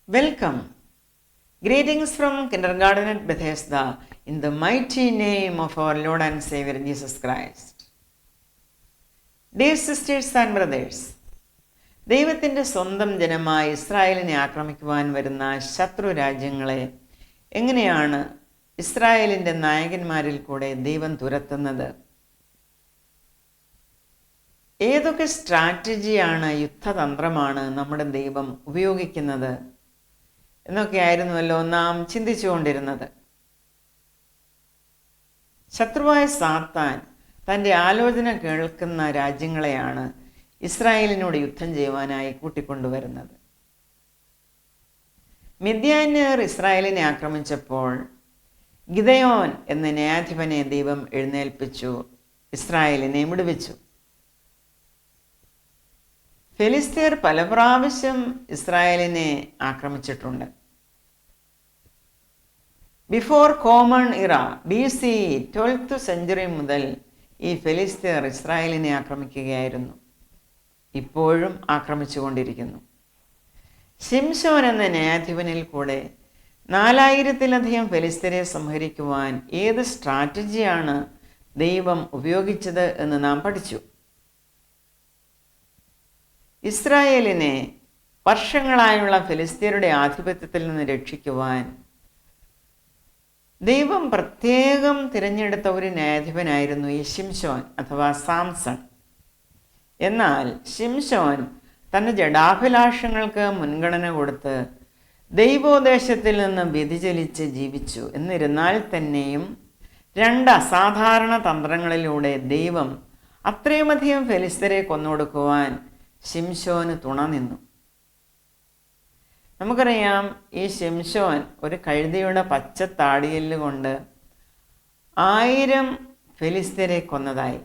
Welcome. Greetings from Kindergarten at Bethesda in the mighty name of our Lord and Savior Jesus Christ. Dear sisters and brothers, ദൈവത്തിൻ്റെ സ്വന്തം ജനമായ ഇസ്രായേലിനെ ആക്രമിക്കുവാൻ വരുന്ന ശത്രു രാജ്യങ്ങളെ എങ്ങനെയാണ് ഇസ്രായേലിൻ്റെ നായകന്മാരിൽ കൂടെ ദൈവം തുരത്തുന്നത്? ഏതൊക്കെ സ്ട്രാറ്റജിയാണ്, യുദ്ധതന്ത്രമാണ് നമ്മുടെ ദൈവം ഉപയോഗിക്കുന്നത് എന്നൊക്കെയായിരുന്നുവല്ലോ നാം ചിന്തിച്ചുകൊണ്ടിരുന്നത്. ശത്രുവായ സാത്താൻ തൻ്റെ ആലോചന കേൾക്കുന്ന രാജ്യങ്ങളെയാണ് ഇസ്രായേലിനോട് യുദ്ധം ചെയ്യുവാനായി കൂട്ടിക്കൊണ്ടുവരുന്നത്. മിദ്യാന്യർ ഇസ്രായേലിനെ ആക്രമിച്ചപ്പോൾ ഗിദെയോൻ എന്ന ന്യായാധിപനെ ദൈവം എഴുന്നേൽപ്പിച്ചു, ഇസ്രായേലിനെ വിടുവിച്ചു. ഫെലിസ്തീർ പല പ്രാവശ്യം ഇസ്രായേലിനെ ആക്രമിച്ചിട്ടുണ്ട്. Before common era BC 12th century മുതൽ ഈ ഫെലിസ്തീർ ഇസ്രായേലിനെ ആക്രമിക്കുകയായിരുന്നു, ഇപ്പോഴും ആക്രമിച്ചുകൊണ്ടിരിക്കുന്നു. ശിംശോൻ എന്ന ന്യായാധിപനിൽ കൂടെ 4000-ലധികം ഫെലിസ്തീരെ സംഹരിക്കുവാൻ ഏത് സ്ട്രാറ്റജിയാണ് ദൈവം ഉപയോഗിച്ചത് എന്ന് നാം പഠിച്ചു. ഇസ്രായേലിനെ വർഷങ്ങളായുള്ള ഫിലിസ്തീനയുടെ ആധിപത്യത്തിൽ നിന്ന് രക്ഷിക്കുവാൻ ദൈവം പ്രത്യേകം തിരഞ്ഞെടുത്ത ഒരു ന്യായാധിപനായിരുന്നു ഈ ശിംശോൻ അഥവാ സാംസൺ. എന്നാൽ ശിംശോൻ തൻ്റെ ജഡാഭിലാഷങ്ങൾക്ക് മുൻഗണന കൊടുത്ത് ദൈവോദ്ദേശത്തിൽ നിന്ന് വ്യതിചലിച്ച് ജീവിച്ചു. എന്നിരുന്നാൽ തന്നെയും 2 അസാധാരണ തന്ത്രങ്ങളിലൂടെ ദൈവം അത്രയുമധികം ഫെലിസ്തരെ കൊന്നൊടുക്കുവാൻ ശിംശോന് തുണ നിന്നു. നമുക്കറിയാം, ഈ ശിംശോൻ ഒരു കഴുതയുടെ പച്ച താടിയെല്ല് കൊണ്ട് 1000 ഫെലിസ്തരെ കൊന്നതായി.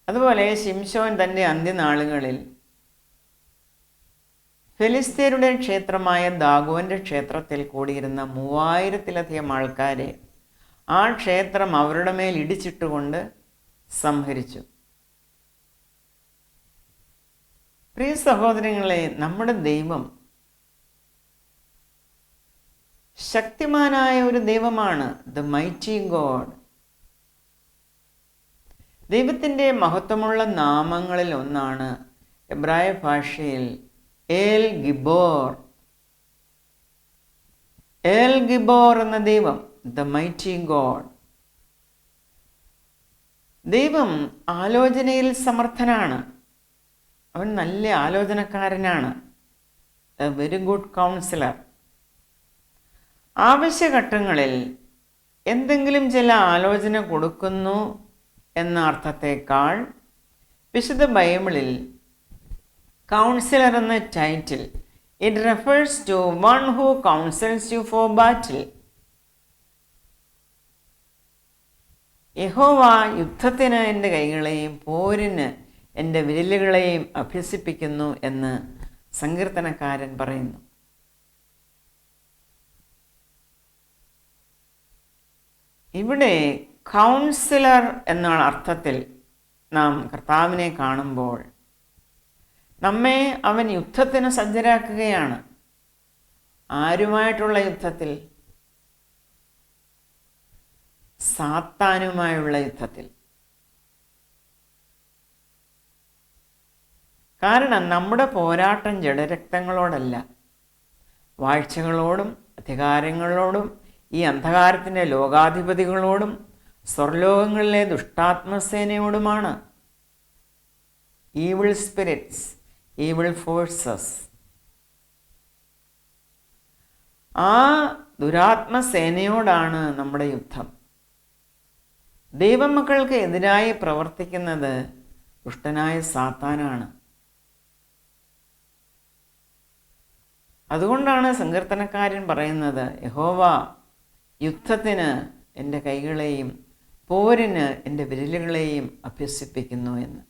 അതുപോലെ ശിംശോൻ തൻ്റെ അന്ത്യനാളുകളിൽ ഫെലിസ്തീനയുടെ ക്ഷേത്രമായ ദാഗോന്റെ ക്ഷേത്രത്തിൽ കൂടിയിരുന്ന 3000-ലധികം ആൾക്കാരെ ആ ക്ഷേത്രം അവരുടെ മേൽ ഇടിച്ചിട്ടുകൊണ്ട് സംഹരിച്ചു. പ്രിയ സഹോദരങ്ങളെ, നമ്മുടെ ദൈവം ശക്തിമാനായ ഒരു ദൈവമാണ്, ദ മൈറ്റി ഗോഡ്. ദൈവത്തിൻ്റെ മഹത്വമുള്ള നാമങ്ങളിൽ ഒന്നാണ് എബ്രായ ഭാഷയിൽ എൽ ഗിബോർ. എൽ ഗിബോർ എന്ന ദൈവം, ദ മൈറ്റി ഗോഡ്. ദൈവം ആലോചനയിൽ സമർത്ഥനാണ്. അവൻ നല്ല ആലോചനക്കാരനാണ്, എ വെരി ഗുഡ് കൗൺസിലർ. ആവശ്യഘട്ടങ്ങളിൽ എന്തെങ്കിലും ചില ആലോചന കൊടുക്കുന്നു എന്ന അർത്ഥത്തേക്കാൾ വിശുദ്ധ ബൈബിളിൽ കൗൺസിലർ എന്ന title it refers to one who counsels you for battle. യഹോവ യുദ്ധത്തിന് എൻ്റെ കൈകളെയും പോരിന് എൻ്റെ വിരലുകളെയും അഭ്യസിപ്പിക്കുന്നു എന്ന് സങ്കീർത്തനക്കാരൻ പറയുന്നു. ഇവിടെ കൗൺസിലർ എന്ന അർത്ഥത്തിൽ നാം കർത്താവിനെ കാണുമ്പോൾ നമ്മെ അവൻ യുദ്ധത്തിന് സജ്ജരാക്കുകയാണ്. ആരുമായിട്ടുള്ള യുദ്ധത്തിൽ? സാത്താനുമായുള്ള യുദ്ധത്തിൽ. കാരണം നമ്മുടെ പോരാട്ടം ജഡരക്തങ്ങളോടല്ല, വാഴ്ചകളോടും അധികാരങ്ങളോടും ഈ അന്ധകാരത്തിൻ്റെ ലോകാധിപതികളോടും സ്വർലോകങ്ങളിലെ ദുഷ്ടാത്മസേനയോടുമാണ്. Evil spirits, evil forces. ആ ദുരാത്മസേനയോടാണ് നമ്മുടെ യുദ്ധം. ദൈവമക്കൾക്ക് എതിരായി പ്രവർത്തിക്കുന്നത് ദുഷ്ടനായ സാത്താനാണ്. അതുകൊണ്ടാണ് സങ്കീർത്തനക്കാരൻ പറയുന്നത്, യഹോവ യുദ്ധത്തിന് എൻ്റെ കൈകളെയും പോരിന് എൻ്റെ വിരലുകളെയും അഭ്യസിപ്പിക്കുന്നു എന്ന്.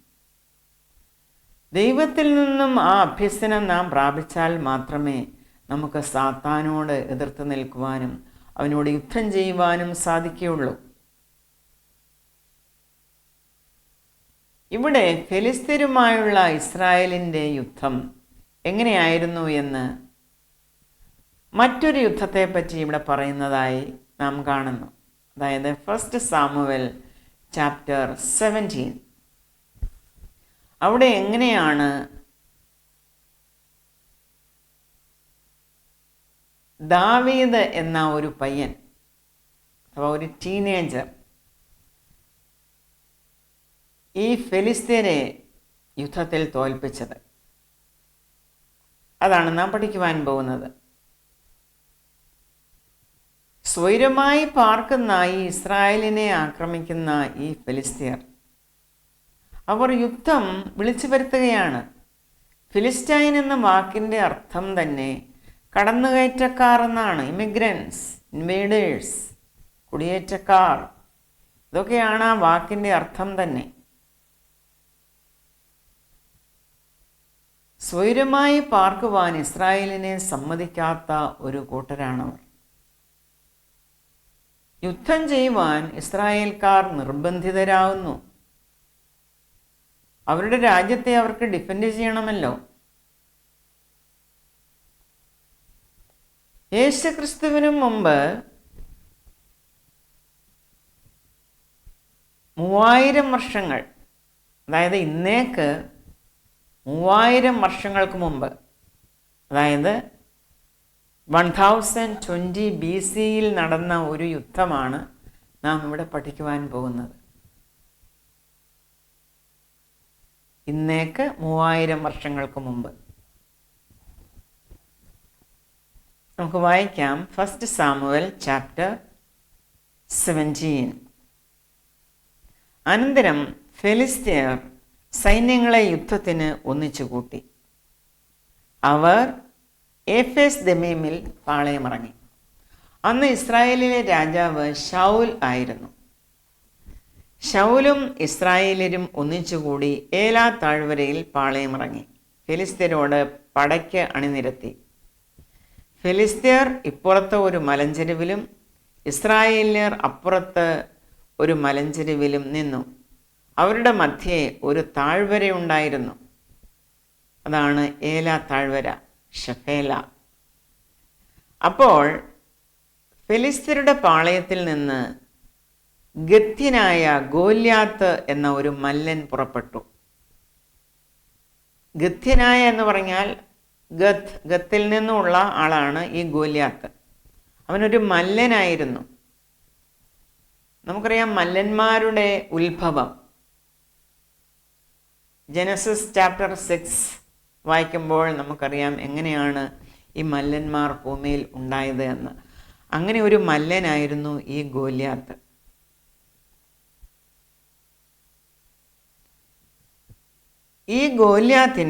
ദൈവത്തിൽ നിന്നും ആ അഭ്യസനം നാം പ്രാപിച്ചാൽ മാത്രമേ നമുക്ക് സാത്താനോട് എതിർത്ത് നിൽക്കുവാനും അവനോട് യുദ്ധം ചെയ്യുവാനും സാധിക്കുകയുള്ളൂ. ഇവിടെ ഫെലിസ്തീനുമായുള്ള ഇസ്രായേലിൻ്റെ യുദ്ധം എങ്ങനെയായിരുന്നു എന്ന് മറ്റൊരു യുദ്ധത്തെപ്പറ്റി ഇവിടെ പറയുന്നതായി നാം കാണുന്നു. അതായത് 1 സാമുവേൽ ചാപ്റ്റർ 17. അവിടെ എങ്ങനെയാണ് ദാവീദ് എന്ന ഒരു പയ്യൻ അഥവാ ഒരു ടീനേജർ ഈ ഫെലിസ്ത്യരെ യുദ്ധത്തിൽ തോൽപ്പിച്ചത്. അതാണ് നാം പഠിക്കുവാൻ പോകുന്നത്. സ്വൈരമായി പാർക്കുന്ന ഈ ഇസ്രായേലിനെ ആക്രമിക്കുന്ന ഈ ഫിലിസ്തീർ അവർ യുദ്ധം വിളിച്ചു വരുത്തുകയാണ്. ഫിലിസ്റ്റൈൻ എന്ന വാക്കിൻ്റെ അർത്ഥം തന്നെ കടന്നുകയറ്റക്കാർ എന്നാണ്. ഇമിഗ്രൻസ്, ഇൻവേഡേഴ്സ്, കുടിയേറ്റക്കാർ, ഇതൊക്കെയാണ് ആ വാക്കിൻ്റെ അർത്ഥം തന്നെ. സ്വൈരമായി പാർക്കുവാൻ ഇസ്രായേലിനെ സമ്മതിക്കാത്ത ഒരു കൂട്ടരാണവർ. യുദ്ധം ചെയ്യുവാൻ ഇസ്രായേൽക്കാർ നിർബന്ധിതരാകുന്നു. അവരുടെ രാജ്യത്തെ അവർക്ക് ഡിഫെൻഡ് ചെയ്യണമല്ലോ. യേശുക്രിസ്തുവിനും മുമ്പ് 3000 വർഷങ്ങൾ, അതായത് ഇന്നേക്ക് 3000 വർഷങ്ങൾക്ക് മുമ്പ്, അതായത് 1020 BC-യിൽ നടന്ന ഒരു യുദ്ധമാണ് നാം ഇവിടെ പഠിക്കുവാൻ പോകുന്നത്. ഇന്നേക്ക് 3000 വർഷങ്ങൾക്ക് മുമ്പ്. നമുക്ക് വായിക്കാം 1 സാമുവേൽ ചാപ്റ്റർ 17. അനന്തരം ഫെലിസ്ത്യർ സൈന്യങ്ങളെ യുദ്ധത്തിന് ഒന്നിച്ചുകൂട്ടി. അവർ ഏഫേസ് ദമീമിൽ പാളയമിറങ്ങി. അന്ന് ഇസ്രായേലിലെ രാജാവ് ശൗൽ ആയിരുന്നു. ശൗലും ഇസ്രായേലരും ഒന്നിച്ചുകൂടി ഏലാ താഴ്വരയിൽ പാളയമിറങ്ങി ഫെലിസ്ത്യരോട് പടയ്ക്ക് അണിനിരത്തി. ഫെലിസ്ത്യർ ഇപ്പുറത്ത് ഒരു മലഞ്ചെരുവിലും ഇസ്രായേല്യർ അപ്പുറത്ത് ഒരു മലഞ്ചെരുവിലും നിന്നു. അവരുടെ മധ്യേ ഒരു താഴ്വരയുണ്ടായിരുന്നു. അതാണ് ഏലാ താഴ്വര, ഷഫേല. അപ്പോൾ ഫെലിസ്ത്യരുടെ പാളയത്തിൽ നിന്ന് ഗത്യനായ ഗോല്യാത്ത് എന്ന ഒരു മല്ലൻ പുറപ്പെട്ടു. ഗത്യനായ എന്ന് പറഞ്ഞാൽ ഗത്തിൽ നിന്നുള്ള ആളാണ് ഈ ഗോല്യാത്ത്. അവനൊരു മല്ലനായിരുന്നു. നമുക്കറിയാം മല്ലന്മാരുടെ ഉത്ഭവം. ജനസിസ് ചാപ്റ്റർ 6 വായിക്കുമ്പോൾ നമുക്കറിയാം എങ്ങനെയാണ് ഈ മല്ലന്മാർ ഭൂമിയിൽ ഉണ്ടായത് എന്ന്. അങ്ങനെ ഒരു മല്ലനായിരുന്നു ഈ ഗോല്യാത്ത്. ഈ ഗോല്യാത്ത്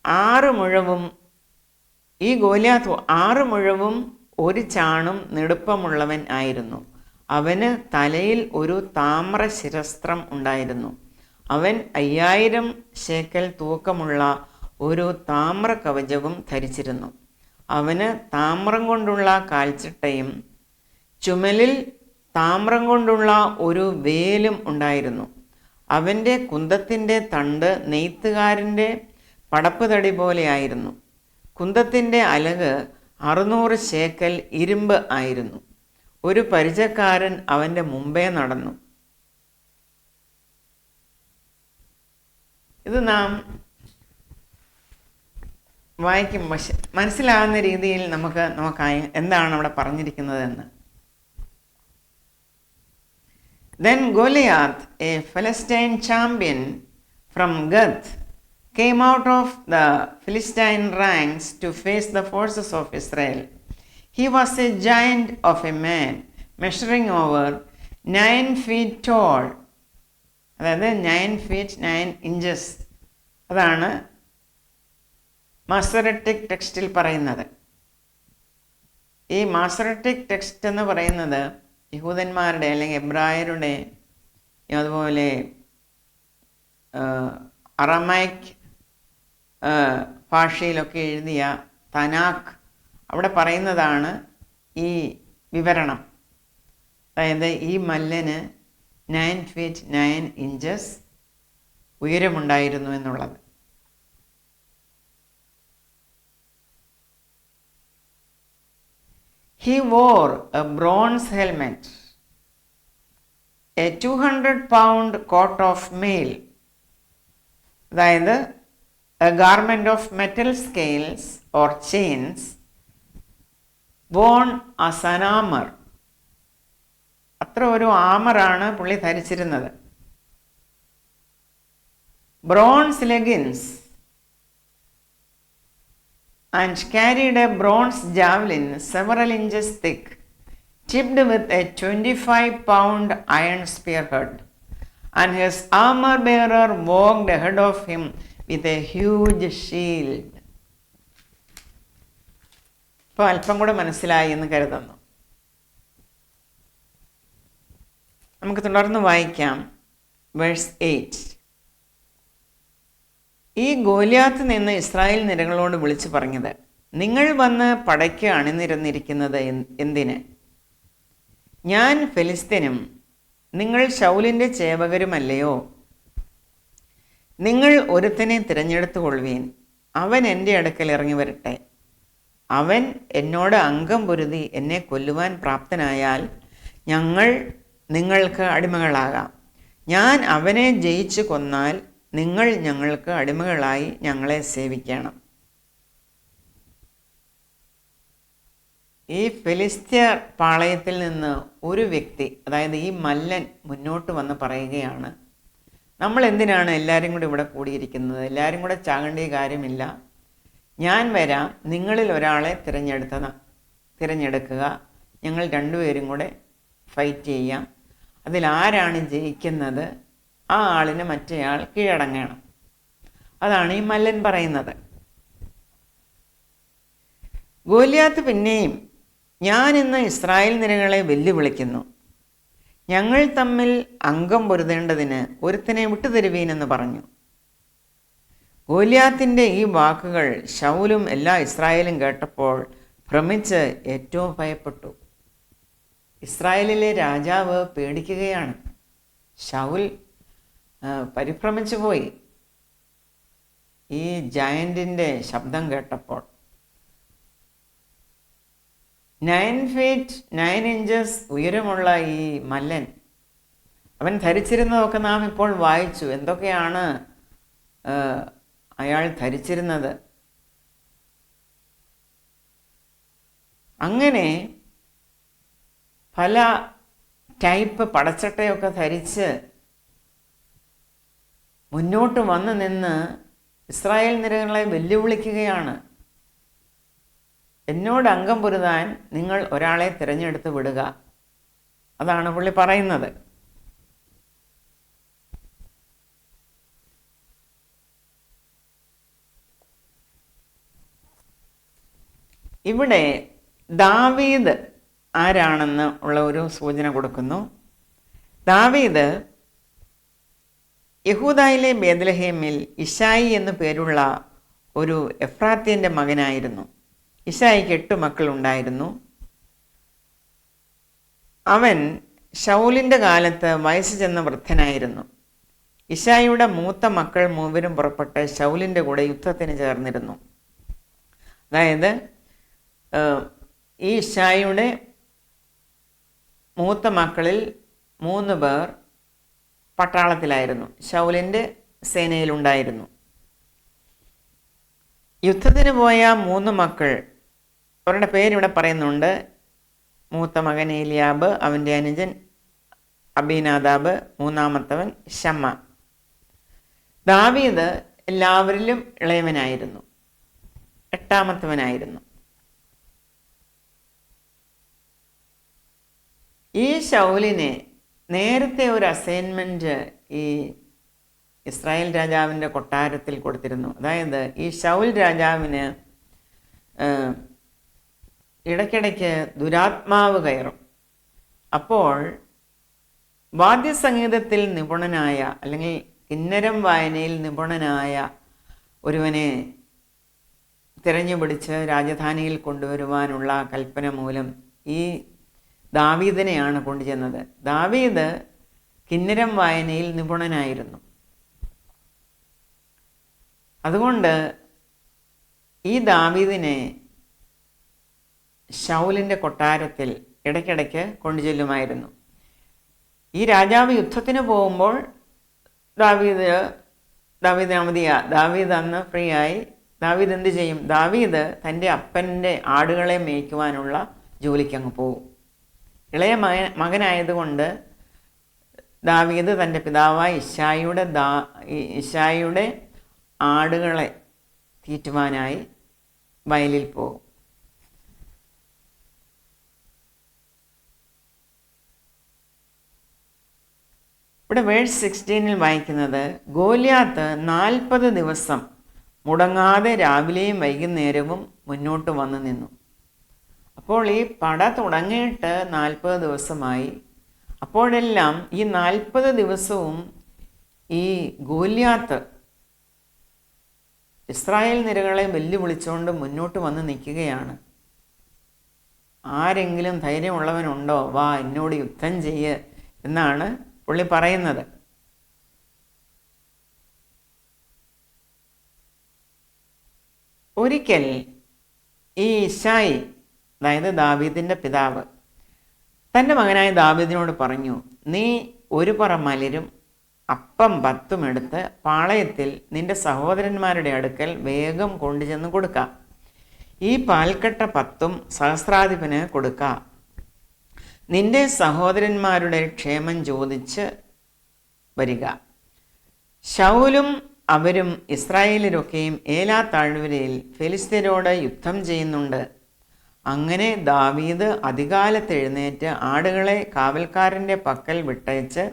6 മുഴവും 1 ചാണും നെടുപ്പമുള്ളവൻ ആയിരുന്നു. അവന് തലയിൽ ഒരു താമ്ര ശിരസ്ത്രം ഉണ്ടായിരുന്നു. അവൻ 5000 ശേക്കൽ തൂക്കമുള്ള ഒരു താമ്ര കവചവും ധരിച്ചിരുന്നു. അവന് താമ്രം കൊണ്ടുള്ള കാൽച്ചിട്ടയും ചുമലിൽ താമ്രം കൊണ്ടുള്ള ഒരു വേലും ഉണ്ടായിരുന്നു. അവൻ്റെ കുന്തത്തിൻ്റെ തണ്ട് നെയ്ത്തുകാരൻ്റെ പടപ്പ് തടി പോലെയായിരുന്നു. കുന്തത്തിൻ്റെ അലക് 600 ശേക്കൽ ഇരുമ്പ് ആയിരുന്നു. ഒരു പരിചക്കാരൻ അവൻ്റെ മുമ്പേ നടന്നു. ഇത് നാം വായിക്കുമ്പോൾ മനസ്സിലാകുന്ന രീതിയിൽ നമുക്ക് എന്താണ് അവിടെ പറഞ്ഞിരിക്കുന്നതെന്ന്. Then Goliath, a Philistine champion from Gath, came out of the Philistine ranks to face the forces of Israel. He was a giant of a man, measuring over 9 feet tall. അതായത് 9 feet 9 inches. അതാണ് മാസററ്റിക് ടെക്സ്റ്റിൽ പറയുന്നത്. ഈ മാസററ്റിക് text എന്ന് പറയുന്നത് യഹൂദന്മാരുടെ അല്ലെങ്കിൽ എബ്രായരുടെ, അതുപോലെ അറമൈക് ഭാഷയിലൊക്കെ എഴുതിയ തനാഖ്, അവിടെ പറയുന്നതാണ് ഈ വിവരണം. അതായത് ഈ മല്ലന് 9 feet 9 inches ഉയരമുണ്ടായിരുന്നു എന്നുള്ളത്. He wore a bronze helmet, a 200-pound coat of mail, അതായത് a garment of metal scales or chains worn as an armor. അത്ര ഒരു ആമറാണ് പുള്ളി ധരിച്ചിരുന്നത്. Bronze leggings and carried a bronze javelin several inches thick, tipped with a 25-pound iron spearhead, and his armor bearer walked ahead of him with a huge shield. ഇപ്പോൾ അല്പം കൂടെ മനസ്സിലായി എന്ന് കരുതുന്നു. നമുക്ക് തുടർന്ന് വായിക്കാം വേഴ്സ് 8. ഈ ഗോലിയാത്ത് നിന്ന് ഇസ്രായേൽ നിരകളോട് വിളിച്ചു പറഞ്ഞത്, നിങ്ങൾ വന്ന് പടയ്ക്ക് അണിനിരന്നിരിക്കുന്നത് എന്തിന്? ഞാൻ ഫെലിസ്ത്യനും നിങ്ങൾ ശൗലിൻ്റെ ചേവകരുമല്ലയോ? നിങ്ങൾ ഒരുത്തനെ തിരഞ്ഞെടുത്തുകൊള്ളുവീൻ, അവൻ എൻ്റെ അടുക്കൽ ഇറങ്ങി വരട്ടെ. അവൻ എന്നോട് അംഗം പൊരുതി എന്നെ കൊല്ലുവാൻ പ്രാപ്തനായാൽ ഞങ്ങൾ നിങ്ങൾക്ക് അടിമകളാകാം. ഞാൻ അവനെ ജയിച്ചു കൊന്നാൽ നിങ്ങൾ ഞങ്ങൾക്ക് അടിമകളായി ഞങ്ങളെ സേവിക്കണം. ഈ ഫെലിസ്ത്യ പാളയത്തിൽ നിന്ന് ഒരു വ്യക്തി, അതായത് ഈ മല്ലൻ മുന്നോട്ട് വന്ന് പറയുകയാണ്, നമ്മൾ എന്തിനാണ് എല്ലാവരും കൂടി ഇവിടെ കൂടിയിരിക്കുന്നത്? എല്ലാവരും കൂടെ ചാകേണ്ട കാര്യമില്ല. ഞാൻ വരാം, നിങ്ങളിൽ ഒരാളെ തിരഞ്ഞെടുക്കുക, ഞങ്ങൾ രണ്ടുപേരും കൂടെ ഫൈറ്റ് ചെയ്യാം. അതിലാരാണ് ജയിക്കുന്നത് ആ ആളിന് മറ്റേയാൾ കീഴടങ്ങണം. അതാണ് ഈ മല്ലൻ പറയുന്നത്. ഗോലിയാത്ത് പിന്നെയും, ഞാൻ ഇന്ന് ഇസ്രായേൽ നിരകളെ വെല്ലുവിളിക്കുന്നു, ഞങ്ങൾ തമ്മിൽ അംഗം പൊരുതേണ്ടതിന് ഒരുത്തനെ വിട്ടുതരുവീനെന്ന് പറഞ്ഞു. ഗോലിയാത്തിൻ്റെ ഈ വാക്കുകൾ ശൗലും എല്ലാ ഇസ്രായേലും കേട്ടപ്പോൾ ഭ്രമിച്ച് ഏറ്റവും ഭയപ്പെട്ടു. ഇസ്രായേലിലെ രാജാവ് പേടിക്കുകയാണ്. ശൗൽ പരിഭ്രമിച്ചു പോയി ഈ ജയൻറ്റിൻ്റെ ശബ്ദം കേട്ടപ്പോൾ. 9 feet 9 inches ഉയരമുള്ള ഈ മല്ലൻ, അവൻ ധരിച്ചിരുന്നതൊക്കെ നാം ഇപ്പോൾ വായിച്ചു. എന്തൊക്കെയാണ് അയാൾ ധരിച്ചിരുന്നത്? അങ്ങനെ പല ടൈപ്പ് പടച്ചട്ടയൊക്കെ ധരിച്ച് മുന്നോട്ട് വന്നു നിന്ന് ഇസ്രായേൽ നിരകളെ വെല്ലുവിളിക്കുകയാണ്. എന്നോട് അംഗം പൊരുതാൻ നിങ്ങൾ ഒരാളെ തിരഞ്ഞെടുത്ത് വിടുക. അതാണ് പുള്ളി പറയുന്നത്. ഇവിടെ ദാവീദ് ആരാണെന്ന് ഉള്ള ഒരു സൂചന കൊടുക്കുന്നു. ദാവീദ് യഹൂദായിലെ ബേത്ലഹേമിൽ ഇശായി എന്നു പേരുള്ള ഒരു എഫ്രാത്യൻ്റെ മകനായിരുന്നു. ഇശായിക്ക് 8 മക്കളുണ്ടായിരുന്നു. അവൻ ശൗലിൻ്റെ കാലത്ത് വയസ്സ് ചെന്ന വൃദ്ധനായിരുന്നു. ഇശായിയുടെ മൂത്ത മക്കൾ മൂവരും പുറപ്പെട്ട് ശൗലിൻ്റെ കൂടെ യുദ്ധത്തിന് ചേർന്നിരുന്നു. അതായത് ഈ ഇശായിയുടെ മൂത്ത മക്കളിൽ 3 പേർ പട്ടാളത്തിലായിരുന്നു, ശൗലിൻ്റെ സേനയിലുണ്ടായിരുന്നു. യുദ്ധത്തിന് പോയ 3 മക്കൾ, അവരുടെ പേരിവിടെ പറയുന്നുണ്ട്. മൂത്ത മകൻ ഏലിയാബ്, അവൻ്റെ അനുജൻ അബീനാദാബ്, മൂന്നാമത്തവൻ ശമ്മ. ദാവീദ് എല്ലാവരിലും ഇളയവനായിരുന്നു, 8ാമത്തവനായിരുന്നു. ഈ ശൗലിനെ നേരത്തെ ഒരു അസൈൻമെൻറ്റ് ഈ ഇസ്രായേൽ രാജാവിൻ്റെ കൊട്ടാരത്തിൽ കൊടുത്തിരുന്നു. അതായത് ഈ ശൗൽ രാജാവിന് ഇടയ്ക്കിടയ്ക്ക് ദുരാത്മാവ് കയറും. അപ്പോൾ വാദ്യസംഗീതത്തിൽ നിപുണനായ അല്ലെങ്കിൽ കിന്നരം വായനയിൽ നിപുണനായ ഒരുവനെ തിരഞ്ഞുപിടിച്ച് രാജധാനിയിൽ കൊണ്ടുവരുവാനുള്ള കൽപ്പന മൂലം ഈ ദാവീദിനെയാണ് കൊണ്ടുചെന്നത്. ദാവീദ് കിന്നരം വായനയിൽ നിപുണനായിരുന്നു. അതുകൊണ്ട് ഈ ദാവീദിനെ ശൗലിൻ്റെ കൊട്ടാരത്തിൽ ഇടയ്ക്കിടയ്ക്ക് കൊണ്ടുചെല്ലുമായിരുന്നു. ഈ രാജാവ് യുദ്ധത്തിന് പോകുമ്പോൾ ദാവീദ് അന്ന് ഫ്രീ ആയി. ദാവീദ് എന്ത് ചെയ്യും? ദാവീദ് തൻ്റെ അപ്പൻ്റെ ആടുകളെ മേയ്ക്കുവാനുള്ള ജോലിക്ക് അങ്ങ് പോകും. ഇളയ മകനായതുകൊണ്ട് ദാവീദ് തൻ്റെ പിതാവായ ഇശായിയുടെ ആടുകളെ തീറ്റുവാനായി വയലിൽ പോകും. ഇവിടെ വേഴ്സ് 16 വായിക്കുന്നത്, ഗോലിയാത്ത് 40 ദിവസം മുടങ്ങാതെ രാവിലെയും വൈകുന്നേരവും മുന്നോട്ട് വന്നു നിന്നു. അപ്പോൾ ഈ പട തുടങ്ങിയിട്ട് 40 ദിവസമായി. അപ്പോഴെല്ലാം ഈ 40 ദിവസവും ഈ ഗോലിയാത്ത് ഇസ്രായേൽ നിരകളെ വെല്ലുവിളിച്ചുകൊണ്ട് മുന്നോട്ട് വന്ന് നിൽക്കുകയാണ്. ആരെങ്കിലും ധൈര്യമുള്ളവനുണ്ടോ? വാ, എന്നോട് യുദ്ധം ചെയ്യ് എന്നാണ് പുള്ളി പറയുന്നത്. ഒരിക്കൽ ഈ ഇശായി, അതായത് ദാവീദിൻ്റെ പിതാവ്, തൻ്റെ മകനായ ദാവീദിനോട് പറഞ്ഞു, നീ ഒരു പറ മലരും അപ്പം 10 എടുത്ത് പാളയത്തിൽ നിന്റെ സഹോദരന്മാരുടെ അടുക്കൽ വേഗം കൊണ്ടുചെന്ന് കൊടുക്കാം. ഈ പാൽക്കട്ട 10 സഹസ്രാധിപന് കൊടുക്കാം. നിന്റെ സഹോദരന്മാരുടെ ക്ഷേമം ചോദിച്ച് വരിക. ശൗലും അവരും ഇസ്രായേലരൊക്കെയും ഏലാ താഴ്വരയിൽ ഫെലിസ്ത്യരോട് യുദ്ധം ചെയ്യുന്നുണ്ട്. അങ്ങനെ ദാവീദ് അതികാലത്ത് എഴുന്നേറ്റ് ആടുകളെ കാവൽക്കാരൻ്റെ പക്കൽ വിട്ടയച്ച്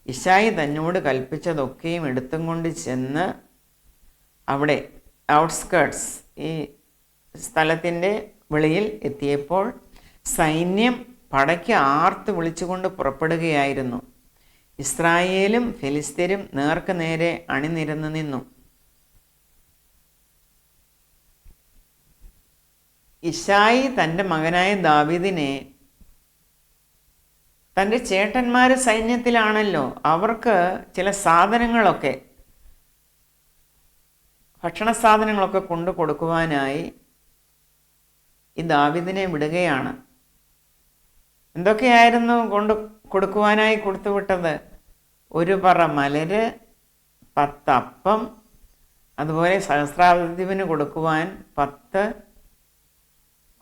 ഇശായി തന്നോട് കൽപ്പിച്ചതൊക്കെയും എടുത്തും കൊണ്ട് ചെന്ന് അവിടെ ഔട്ട്സ്കേർട്സ്, ഈ സ്ഥലത്തിൻ്റെ വെളിയിൽ എത്തിയപ്പോൾ സൈന്യം പടയ്ക്ക് ആർത്ത് വിളിച്ചുകൊണ്ട് പുറപ്പെടുകയായിരുന്നു. ഇസ്രായേലും ഫെലിസ്ത്യരും നേർക്ക് നേരെ അണിനിരന്നു നിന്നു. ഇശായി തൻ്റെ മകനായ ദാവീദിനെ, തൻ്റെ ചേട്ടന്മാർ സൈന്യത്തിലാണല്ലോ, അവർക്ക് ചില സാധനങ്ങളൊക്കെ, ഭക്ഷണ സാധനങ്ങളൊക്കെ കൊണ്ടു കൊടുക്കുവാനായി ഈ ദാവീദിനെ വിടുകയാണ്. എന്തൊക്കെയായിരുന്നു കൊണ്ട് കൊടുക്കുവാനായി കൊടുത്തുവിട്ടത്? ഒരു പറ മലര്, 10 അപ്പം, അതുപോലെ സഹസ്രാധിപന് കൊടുക്കുവാൻ 10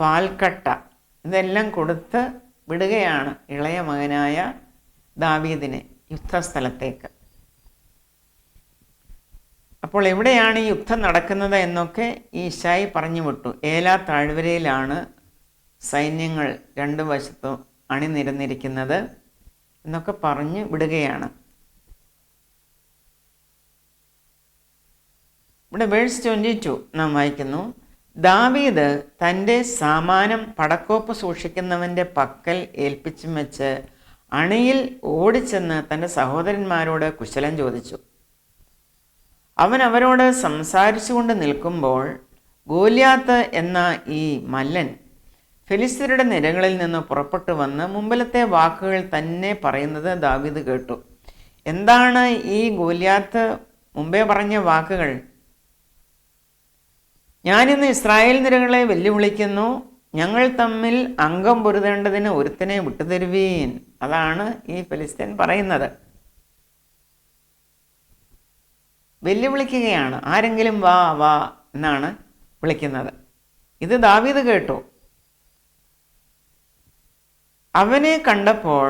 പാൽക്കട്ട, ഇതെല്ലാം കൊടുത്ത് വിടുകയാണ് ഇളയ മകനായ ദാവീദിനെ യുദ്ധസ്ഥലത്തേക്ക്. അപ്പോൾ എവിടെയാണ് ഈ യുദ്ധം നടക്കുന്നത് എന്നൊക്കെ ഈ ഇശായി പറഞ്ഞു വിട്ടു. ഏലാ താഴ്വരയിലാണ് സൈന്യങ്ങൾ 2 വശത്തും അണിനിരന്നിരിക്കുന്നത് എന്നൊക്കെ പറഞ്ഞ് വിടുകയാണ്. ഇവിടെ വേഴ്സ് 22 നാം വായിക്കുന്നു, ദാവീദ് തൻ്റെ സാമാനം പടക്കോപ്പ് സൂക്ഷിക്കുന്നവൻ്റെ പക്കൽ ഏൽപ്പിച്ചും വെച്ച് അണിയിൽ ഓടിച്ചെന്ന് തൻ്റെ സഹോദരന്മാരോട് കുശലം ചോദിച്ചു. അവൻ അവരോട് സംസാരിച്ചുകൊണ്ട് നിൽക്കുമ്പോൾ ഗോലിയാത്ത് എന്ന ഈ മല്ലൻ ഫെലിസ്ത്യരുടെ നിരകളിൽ നിന്ന് പുറപ്പെട്ടു വന്ന് മുമ്പിലത്തെ വാക്കുകൾ തന്നെ പറയുന്നത് ദാവീദ് കേട്ടു. എന്താണ് ഈ ഗോലിയാത്ത് മുമ്പേ പറഞ്ഞ വാക്കുകൾ? ഞാനിന്ന് ഇസ്രായേൽ നിരകളെ വെല്ലുവിളിക്കുന്നു, ഞങ്ങൾ തമ്മിൽ അംഗം പൊരുതേണ്ടതിന് ഒരുത്തനെ വിട്ടുതരുവീൻ. അതാണ് ഈ ഫെലിസ്ത്യൻ പറയുന്നത്. വെല്ലുവിളിക്കുകയാണ്. ആരെങ്കിലും വാ വാ എന്നാണ് വിളിക്കുന്നത്. ഇത് ദാവീദ് കേട്ടു. അവനെ കണ്ടപ്പോൾ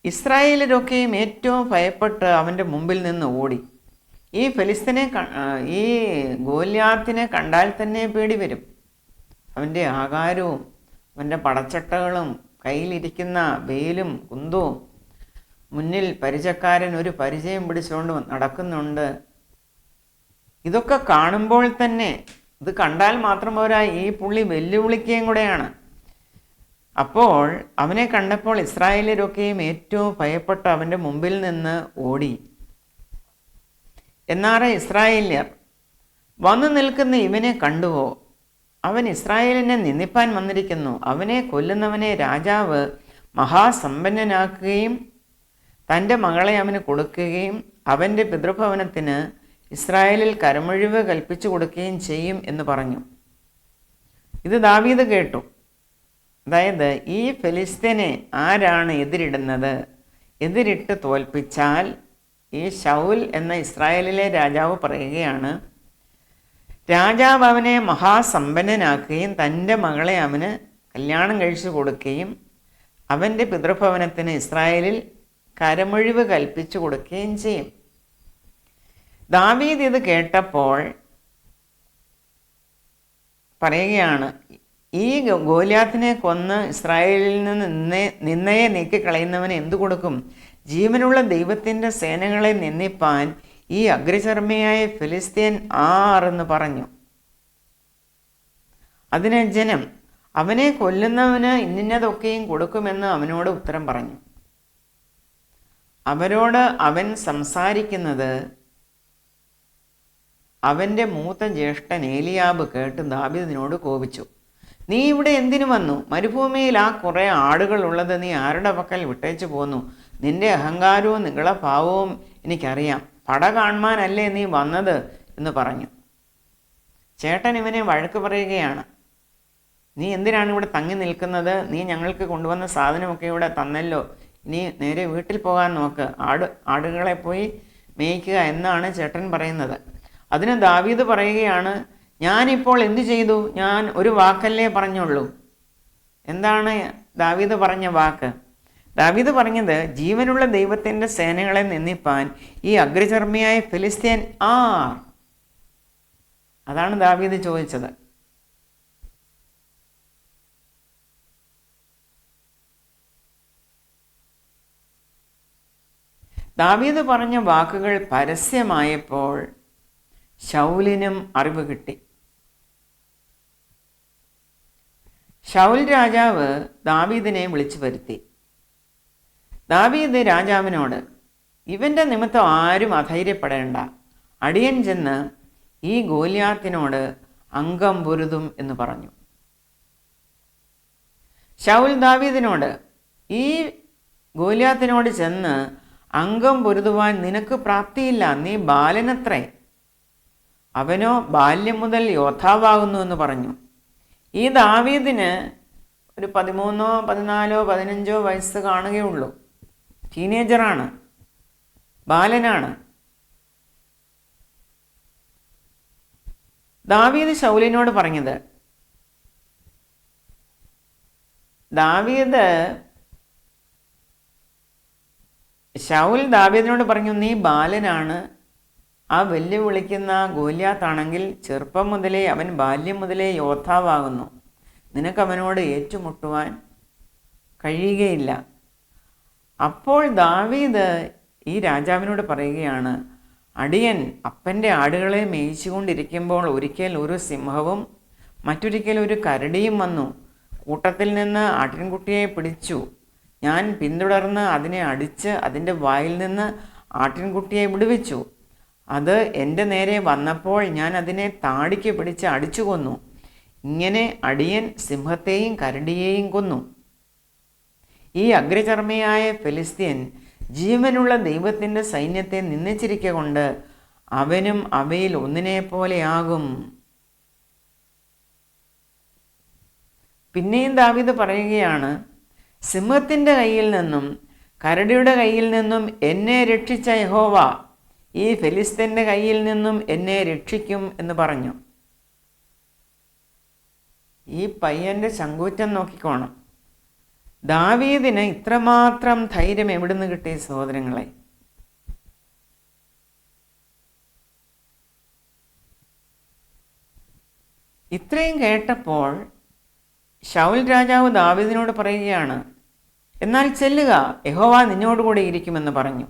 ഇസ്രായേലരൊക്കെയും ഏറ്റവും ഭയപ്പെട്ട് അവൻ്റെ മുമ്പിൽ നിന്ന് ഓടി. ഈ ഫെലിസ്ത്യനെ, ഈ ഗോലിയാത്തിനെ കണ്ടാൽ തന്നെ പേടി വരും. അവൻ്റെ ആകാരവും അവൻ്റെ പടച്ചട്ടകളും കയ്യിലിരിക്കുന്ന വേലും കുന്തവും, മുന്നിൽ പരിചക്കാരൻ ഒരു പരിചയം പിടിച്ചുകൊണ്ട് നടക്കുന്നുണ്ട്. ഇതൊക്കെ കാണുമ്പോൾ തന്നെ, ഇത് കണ്ടാൽ മാത്രം പോരാ, ഈ പുള്ളി വെല്ലുവിളിക്കുകയും കൂടെയാണ്. അപ്പോൾ അവനെ കണ്ടപ്പോൾ ഇസ്രായേലരൊക്കെയും ഏറ്റവും ഭയപ്പെട്ട് അവൻ്റെ മുമ്പിൽ നിന്ന് ഓടി. എന്നാറെ ഇസ്രായേല്യർ വന്നു നിൽക്കുന്ന ഇവനെ കണ്ടുവോ? അവൻ ഇസ്രായേലിനെ നിന്ദിപ്പാൻ വന്നിരിക്കുന്നു. അവനെ കൊല്ലുന്നവനെ രാജാവ് മഹാസമ്പന്നനാക്കുകയും തൻ്റെ മകളെ അവന് കൊടുക്കുകയും അവൻ്റെ പിതൃഭവനത്തിന് ഇസ്രായേലിൽ കരമൊഴിവ് കൽപ്പിച്ചു കൊടുക്കുകയും ചെയ്യും എന്ന് പറഞ്ഞു. ഇത് ദാവീദ് കേട്ടു. അതായത് ഈ ഫെലിസ്ത്യനെ ആരാണ് എതിരിടുന്നത്? എതിരിട്ട് തോൽപ്പിച്ചാൽ ഈ ശൗൽ എന്ന ഇസ്രായേലിലെ രാജാവ് പറയുകയാണ്, രാജാവ് അവനെ മഹാസമ്പന്നനാക്കുകയും തൻ്റെ മകളെ അവന് കല്യാണം കഴിച്ചു കൊടുക്കുകയും അവൻ്റെ പിതൃഭവനത്തിന് ഇസ്രായേലിൽ കരമൊഴിവ് കൽപ്പിച്ചു കൊടുക്കുകയും ചെയ്യും. ദാവീദ് ഇത് കേട്ടപ്പോൾ പറയുകയാണ്, ഈ ഗോലിയാത്തിനെ കൊന്ന് ഇസ്രായേലിൽ നിന്ന് നിന്നയെ നീക്കിക്കളയുന്നവന് എന്തു കൊടുക്കും? ജീവനുള്ള ദൈവത്തിൻ്റെ സേനകളെ നിന്ദിപ്പാൻ ഈ അഗ്രചർമ്മിയായ ഫിലിസ്തീൻ ആരെന്ന് പറഞ്ഞു. അതിന് ജനം, അവനെ കൊല്ലുന്നവന് ഇന്നതൊക്കെയും കൊടുക്കുമെന്ന് അവനോട് ഉത്തരം പറഞ്ഞു. അവരോട് അവൻ സംസാരിക്കുന്നത് അവൻ്റെ മൂത്ത ജ്യേഷ്ഠൻ ഏലിയാബ് കേട്ട് ദാവീദിനോട് കോപിച്ചു. നീ ഇവിടെ എന്തിനു വന്നു? മരുഭൂമിയിൽ ആ കുറേ ആടുകളുള്ളത് നീ ആരുടെ പക്കൽ വിട്ടേച്ചു പോന്നു? നിന്റെ അഹങ്കാരവും നിങ്ങളഭാവവും എനിക്കറിയാം. പട കാണുവാനല്ലേ നീ വന്നത് എന്ന് പറഞ്ഞു. ചേട്ടൻ ഇവനെ വഴക്ക് പറയുകയാണ്, നീ എന്തിനാണ് ഇവിടെ തങ്ങി നിൽക്കുന്നത്? നീ ഞങ്ങൾക്ക് കൊണ്ടുവന്ന സാധനമൊക്കെ ഇവിടെ തന്നല്ലോ, ഇനി നേരെ വീട്ടിൽ പോകാൻ നോക്ക്, ആടുകളെ പോയി മേയ്ക്കുക എന്നാണ് ചേട്ടൻ പറയുന്നത്. അതിന് ദാവീദ് പറയുകയാണ്, ഞാനിപ്പോൾ എന്തു ചെയ്തു? ഞാൻ ഒരു വാക്കല്ലേ പറഞ്ഞുള്ളൂ. എന്താണ് ദാവീദ് പറഞ്ഞ വാക്ക്? ദാവീദ് പറഞ്ഞത്, ജീവനുള്ള ദൈവത്തിൻ്റെ സേനകളെ നിന്ദിപ്പാൻ ഈ അഗ്രചർമ്മിയായ ഫിലിസ്ത്യൻ ആർ? അതാണ് ദാവീദ് ചോദിച്ചത്. ദാവീദ് പറഞ്ഞ വാക്കുകൾ പരസ്യമായപ്പോൾ ശൗലിനും അറിവ് കിട്ടി. ശൗൽ രാജാവ് ദാവീദിനെ വിളിച്ചു വരുത്തി. ദാവീദ് രാജാവിനോട്, ഇവൻ്റെ നിമിത്തം ആരും അധൈര്യപ്പെടേണ്ട, അടിയൻ ചെന്ന് ഈ ഗോലിയാത്തിനോട് അംഗം പൊരുതും എന്ന് പറഞ്ഞു. ശൗൽ ദാവീദിനോട്, ഈ ഗോലിയാത്തിനോട് ചെന്ന് അംഗം പൊരുതുവാൻ നിനക്ക് പ്രാപ്തിയില്ല, നീ ബാലനത്രേ, അവനോ ബാല്യം മുതൽ യോദ്ധാവാകുന്നു എന്ന് പറഞ്ഞു. ഈ ദാവീദിന് ഒരു 13, 14, 15 വയസ്സ് കാണുകയുള്ളൂ. ടീനേജറാണ്, ബാലനാണ്. ദാവീദ് ശൗലിനോട് പറഞ്ഞത്, ശൗൽ ദാവീദിനോട് പറഞ്ഞു, നീ ബാലനാണ്, ആ വെല്ലുവിളിക്കുന്ന ഗോലിയാത്താണെങ്കിൽ ചെറുപ്പം മുതലേ അവൻ ബാല്യം മുതലേ യോദ്ധാവാകുന്നു, നിനക്കവനോട് ഏറ്റുമുട്ടുവാൻ കഴിയുകയില്ല. അപ്പോൾ ദാവീദ് ഈ രാജാവിനോട് പറയുകയാണ്, അടിയൻ അപ്പൻ്റെ ആടുകളെ മേയിച്ചുകൊണ്ടിരിക്കുമ്പോൾ ഒരിക്കൽ ഒരു സിംഹവും മറ്റൊരിക്കൽ ഒരു കരടിയും വന്നു. കൂട്ടത്തിൽ നിന്ന് ആട്ടിൻകുട്ടിയെ പിടിച്ചു. ഞാൻ പിന്തുടർന്ന് അതിനെ അടിച്ച് അതിൻ്റെ വായിൽ നിന്ന് ആട്ടിൻകുട്ടിയെ വിടുവിച്ചു. അത് എൻ്റെ നേരെ വന്നപ്പോൾ ഞാൻ അതിനെ താടിക്ക് പിടിച്ച് അടിച്ചു കൊന്നു. ഇങ്ങനെ അടിയൻ സിംഹത്തെയും കരടിയെയും കൊന്നു. ഈ അഗ്രചർമ്മിയായ ഫെലിസ്ത്യൻ ജീവനുള്ള ദൈവത്തിൻ്റെ സൈന്യത്തെ നിന്ദിച്ചിരിക്കൊണ്ട് അവനും അവയിൽ ഒന്നിനെപ്പോലെയാകും. പിന്നെയും ദാവീദ് പറയുകയാണ്, സിംഹത്തിൻ്റെ കയ്യിൽ നിന്നും കരടിയുടെ കയ്യിൽ നിന്നും എന്നെ രക്ഷിച്ച യഹോവ ഈ ഫെലിസ്ത്യൻ്റെ കയ്യിൽ നിന്നും എന്നെ രക്ഷിക്കും എന്ന് പറഞ്ഞു. ഈ പയ്യൻ്റെ ചങ്കൂറ്റം നോക്കിക്കോണം. ദാവീദിന് ഇത്രമാത്രം ധൈര്യം എവിടുന്ന് കിട്ടിയ സഹോദരങ്ങളെ? ഇത്രയും കേട്ടപ്പോൾ ശൗൽ രാജാവ് ദാവീദിനോട് പറയുകയാണ്, എന്നാൽ ചെല്ലുക, യഹോവ നിന്നോടുകൂടി ഇരിക്കുമെന്ന് പറഞ്ഞു.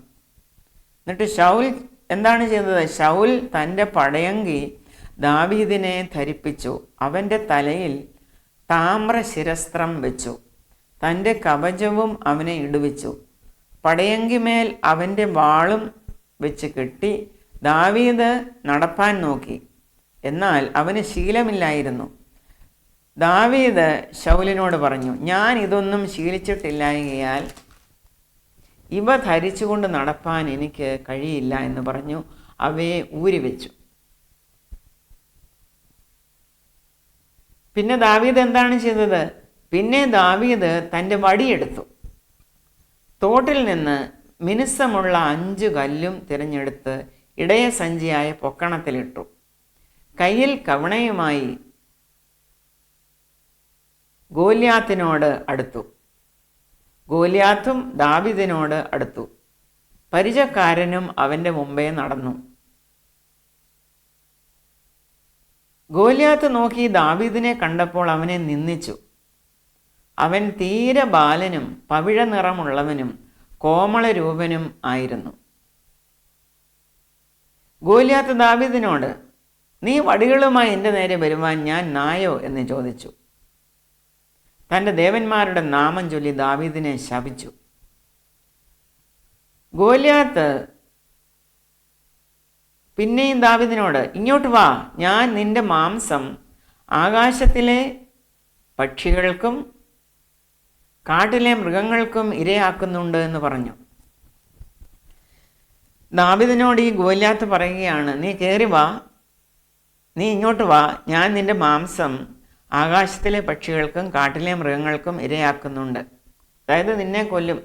എന്നിട്ട് ശൗൽ എന്താണ് ചെയ്തത്? ശൗൽ തൻ്റെ പടയങ്കി ദാവീദിനെ ധരിപ്പിച്ചു. അവൻ്റെ തലയിൽ താമ്ര ശിരസ്ത്രം വെച്ചു. തൻ്റെ കവചവും അവനെ ഇടുവിച്ചു. പടയങ്കിമേൽ അവൻ്റെ വാളും വെച്ച് കെട്ടി ദാവീദ് നടപ്പാൻ നോക്കി. എന്നാൽ അവന് ശീലമില്ലായിരുന്നു. ദാവീദ് ശൗലിനോട് പറഞ്ഞു, ഞാൻ ഇതൊന്നും ശീലിച്ചിട്ടില്ലായകയാൽ ഇവ ധരിച്ചുകൊണ്ട് നടപ്പാൻ എനിക്ക് കഴിയില്ല എന്ന് പറഞ്ഞു അവയെ ഊരിവെച്ചു. പിന്നെ ദാവീദ് എന്താണ് ചെയ്തത്? പിന്നെ ദാവീദ് തൻ്റെ വടിയെടുത്തു, തോട്ടിൽ നിന്ന് മിനുസമുള്ള 5 കല്ലും തിരഞ്ഞെടുത്ത് ഇടയ സഞ്ചിയായ പൊക്കണത്തിലിട്ടു. കയ്യിൽ കവണയുമായി ഗോല്യാത്തിനോട് അടുത്തു. ഗോല്യാത്തും ദാവീദിനോട് അടുത്തു. പരിചക്കാരനും അവൻ്റെ മുമ്പേ നടന്നു. ഗോല്യാത്ത് നോക്കി ദാവീദിനെ കണ്ടപ്പോൾ അവനെ നിന്ദിച്ചു. അവൻ തീരെ ബാലനും പവിഴ നിറമുള്ളവനും കോമളരൂപനും ആയിരുന്നു. ഗോല്യാത്ത് ദാവീദിനോട്, നീ വടികളുമായി എൻ്റെ നേരെ വരുവാൻ ഞാൻ നായോ എന്ന് ചോദിച്ചു. തൻ്റെ ദേവന്മാരുടെ നാമം ചൊല്ലി ദാവീദിനെ ശപിച്ചു. ഗോല്യാത്ത് പിന്നെയും ദാവീദിനോട്, ഇങ്ങോട്ട് വാ, ഞാൻ നിന്റെ മാംസം ആകാശത്തിലെ പക്ഷികൾക്കും കാട്ടിലെ മൃഗങ്ങൾക്കും ഇരയാക്കുന്നുണ്ട് എന്ന് പറഞ്ഞു. ദാവീദിനോട് ഈ ഗോല്യാത്ത് പറയുകയാണ്, നീ കയറി വാ, നീ ഇങ്ങോട്ട് വാ, ഞാൻ നിന്റെ മാംസം ആകാശത്തിലെ പക്ഷികൾക്കും കാട്ടിലെ മൃഗങ്ങൾക്കും ഇരയാക്കുന്നുണ്ട്. അതായത് നിന്നെ കൊല്ലും,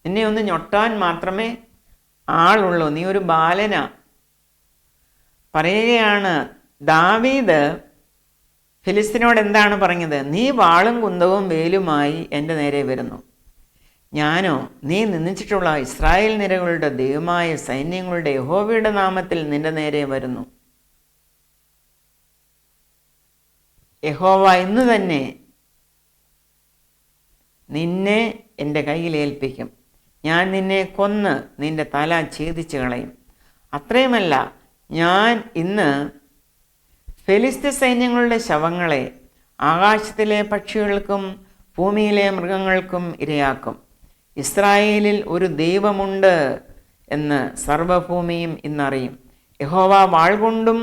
നിന്നെ ഒന്ന് ഞൊട്ടാൻ മാത്രമേ ആളുള്ളൂ, നീ ഒരു ബാലനാ. പറയുകയാണ് ദാവീദ് ഫിലിസ്തീനോട് എന്താണ് പറഞ്ഞത്? നീ വാളും കുന്തവും വേലുമായി എൻ്റെ നേരെ വരുന്നു. ഞാനോ നീ നിന്ദിച്ചിട്ടുള്ള ഇസ്രായേൽ നിരകളുടെ ദൈവമായ സൈന്യങ്ങളുടെ യഹോവയുടെ നാമത്തിൽ നിന്റെ നേരെ വരുന്നു. യഹോവ ഇന്ന് തന്നെ നിന്നെ എൻ്റെ കയ്യിൽ ഏൽപ്പിക്കും. ഞാൻ നിന്നെ കൊന്ന് നിന്റെ തല ഛേദിച്ചു കളയും. അത്രയുമല്ല, ഞാൻ ഇന്ന് ഫെലിസ്ത്യ സൈന്യങ്ങളുടെ ശവങ്ങളെ ആകാശത്തിലെ പക്ഷികൾക്കും ഭൂമിയിലെ മൃഗങ്ങൾക്കും ഇരയാക്കും. ഇസ്രായേലിൽ ഒരു ദൈവമുണ്ട് എന്ന് സർവ്വഭൂമിയും ഇന്നറിയും. യഹോവ വാൾ കൊണ്ടും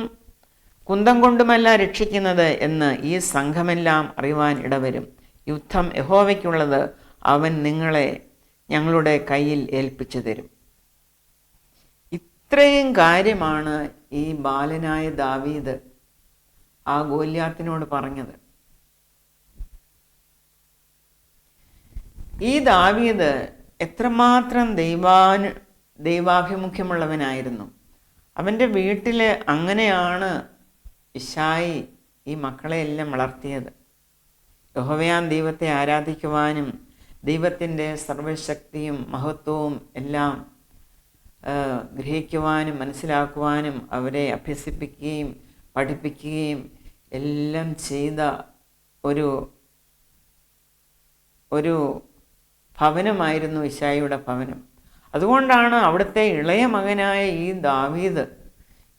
കുന്തം കൊണ്ടുമല്ല രക്ഷിക്കുന്നത് എന്ന് ഈ സംഘമെല്ലാം അറിയുവാൻ ഇടവരും. യുദ്ധം യഹോവയ്ക്കുള്ളത്, അവൻ നിങ്ങളെ ഞങ്ങളുടെ കയ്യിൽ ഏൽപ്പിച്ചു തരും. ഇത്രയും കാര്യമാണ് ഈ ബാലനായ ദാവീദ് ആ ഗോല്യാത്തിനോട് പറഞ്ഞത്. ഈ ദാവീദ് എത്രമാത്രം ദൈവാഭിമുഖ്യമുള്ളവനായിരുന്നു. അവൻ്റെ വീട്ടിൽ അങ്ങനെയാണ് ഇശായി ഈ മക്കളെയെല്ലാം വളർത്തിയത്. യഹോവയാം ദൈവത്തെ ആരാധിക്കുവാനും ദൈവത്തിൻ്റെ സർവശക്തിയും മഹത്വവും എല്ലാം ഗ്രഹിക്കുവാനും മനസ്സിലാക്കുവാനും അവരെ അഭ്യസിപ്പിക്കുകയും പഠിപ്പിക്കുകയും എല്ലാം ചെയ്ത ഒരു ഭവനമായിരുന്നു ഇശായിയുടെ ഭവനം. അതുകൊണ്ടാണ് അവിടുത്തെ ഇളയ മകനായ ഈ ദാവീദ്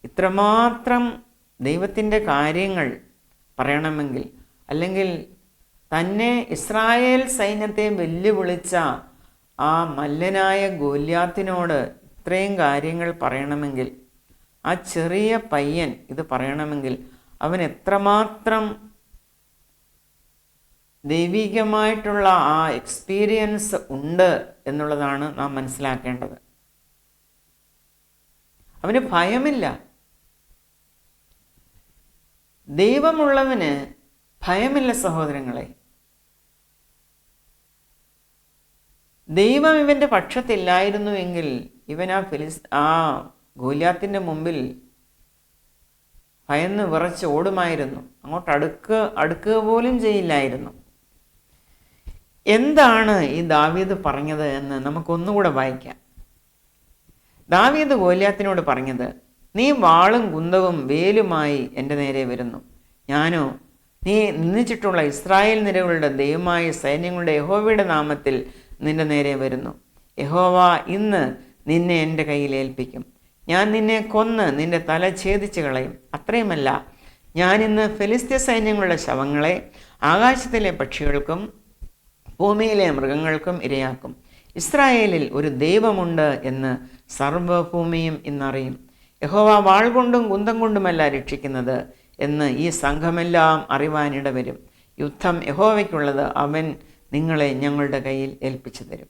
ഇത്രമാത്രം ദൈവത്തിൻ്റെ കാര്യങ്ങൾ പറയണമെങ്കിൽ, അല്ലെങ്കിൽ തന്നെ ഇസ്രായേൽ സൈന്യത്തെ വെല്ലുവിളിച്ച ആ മല്ലനായ ഗോല്യാത്തിനോട് ഇത്രയും കാര്യങ്ങൾ പറയണമെങ്കിൽ, ആ ചെറിയ പയ്യൻ ഇത് പറയണമെങ്കിൽ അവൻ എത്രമാത്രം ദൈവികമായിട്ടുള്ള ആ എക്സ്പീരിയൻസ് ഉണ്ട് എന്നുള്ളതാണ് നാം മനസ്സിലാക്കേണ്ടത്. അവന് ഭയമില്ല. ദൈവമുള്ളവന് ഭയമില്ല സഹോദരങ്ങളെ. ദൈവം ഇവൻ്റെ പക്ഷത്തില്ലായിരുന്നുവെങ്കിൽ ഇവൻ ആ ഗോല്യാത്തിൻ്റെ മുമ്പിൽ ഭയന്ന് വിറച്ച് ഓടുമായിരുന്നു. അങ്ങോട്ട് അടുക്കുക പോലും ചെയ്യില്ലായിരുന്നു. എന്താണ് ഈ ദാവീദ് പറഞ്ഞത് എന്ന് നമുക്കൊന്നുകൂടെ വായിക്കാം. ദാവീദ് ഗോല്യാത്തിനോട് പറഞ്ഞത്, നീ വാളും കുന്തവും വേലുമായി എൻ്റെ നേരെ വരുന്നു. ഞാനോ നീ നിന്ദിച്ചിട്ടുള്ള ഇസ്രായേൽ നിരകളുടെ ദൈവമായ സൈന്യങ്ങളുടെ യഹോവയുടെ നാമത്തിൽ നിന്റെ നേരെ വരുന്നു. യഹോവ ഇന്ന് നിന്നെ എൻ്റെ കയ്യിൽ ഏൽപ്പിക്കും. ഞാൻ നിന്നെ കൊന്ന് നിന്റെ തല ഛേദിച്ചു കളയും. അത്രയുമല്ല, ഞാൻ ഇന്ന് ഫെലിസ്ത്യ സൈന്യങ്ങളുടെ ശവങ്ങളെ ആകാശത്തിലെ പക്ഷികൾക്കും ഭൂമിയിലെ മൃഗങ്ങൾക്കും ഇരയാക്കും. ഇസ്രായേലിൽ ഒരു ദൈവമുണ്ട് എന്ന് സർവ്വഭൂമിയും ഇന്നറിയും. യഹോവ വാൾ കൊണ്ടും കുന്തം കൊണ്ടുമല്ല രക്ഷിക്കുന്നത് എന്ന് ഈ സംഘമെല്ലാം അറിവാനിടവരും. യുദ്ധം യഹോവയ്ക്കുള്ളത്, അവൻ നിങ്ങളെ ഞങ്ങളുടെ കയ്യിൽ ഏൽപ്പിച്ചു തരും.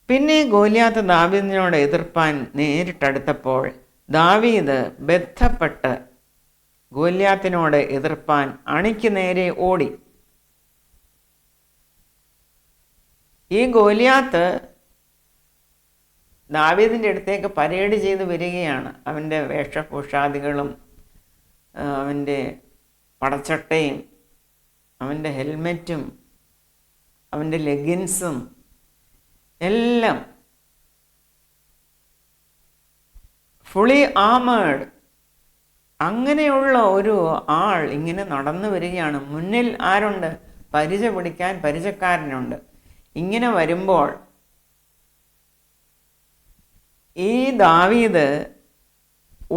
പിന്നെ ഗോല്യാത്ത് ദാവീദിനോട് എതിർപ്പാൻ നേരിട്ടടുത്തപ്പോൾ ദാവീദ് ബന്ധപ്പെട്ട് ഗോല്യാത്തിനോട് എതിർപ്പാൻ അണിക്ക് നേരെ ഓടി. ഈ ഗോല്യാത്ത് ദാവീദിൻ്റെ അടുത്തേക്ക് പരേഡ് ചെയ്ത് വരികയാണ്. അവൻ്റെ വേഷഭൂഷാദികളും അവൻ്റെ പടച്ചട്ടയും അവൻ്റെ ഹെൽമെറ്റും അവൻ്റെ ലെഗിൻസും എല്ലാം ഫുള്ളി ആമേഡ്. അങ്ങനെയുള്ള ഒരു ആൾ ഇങ്ങനെ നടന്നു വരികയാണ്. മുന്നിൽ ആരുണ്ട്? പരിച പിടിക്കാൻ പരിചക്കാരനുണ്ട്. ഇങ്ങനെ വരുമ്പോൾ ഈ ദാവീദ്